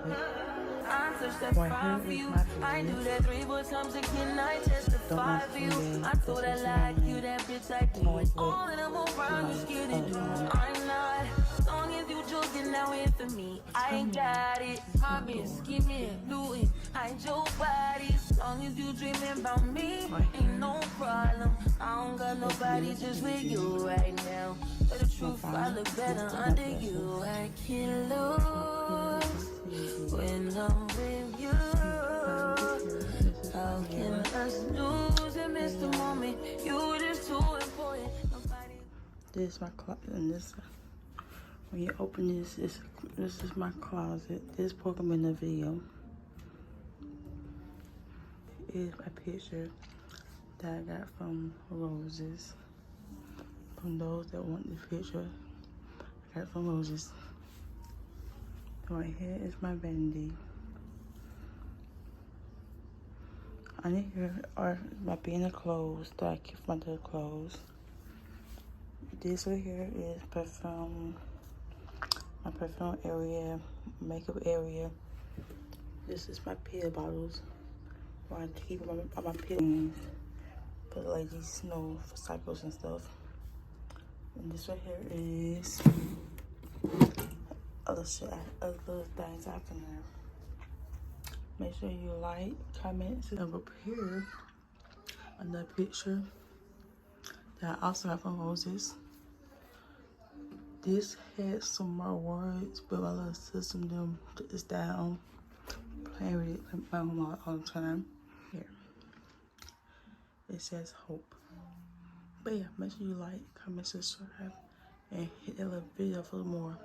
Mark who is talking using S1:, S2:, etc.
S1: of it.
S2: I touched that fire for you. I do that 3-4 times again. I testify for you. I thought I like you, that bitch. I do it all, and I'm around you, scared to do. I'm not. As long as you joking now here for me, I ain't got it. Hobbies, skimming, looting, hide your body. As long as you dreaming about me, ain't no problem. I don't got nobody just with you right now. But the truth, I look better under you. I can't lose when I'm with you. How can us lose and miss the moment? You just too important. Nobody.
S1: This is my closet, and this, when you open this is my closet. This program in the video is my picture that I got from Roses. From those that want the picture, I got from Roses. Right here is my vanity. Under here are my bin of clothes that I keep my other clothes. This right here is perfume, my perfume area, makeup area. This is my pill bottles where I keep all my pills for the ladies, you know, for cycles and stuff. And this right here is other shit, other little things out in there. Make sure you like, comment, and up here another picture that I also have from Roses. This had some more words, but my little sister them took this down, playing with it like my mom all the time. Here, it says hope. But yeah, make sure you like, comment, subscribe, and hit that little video for more.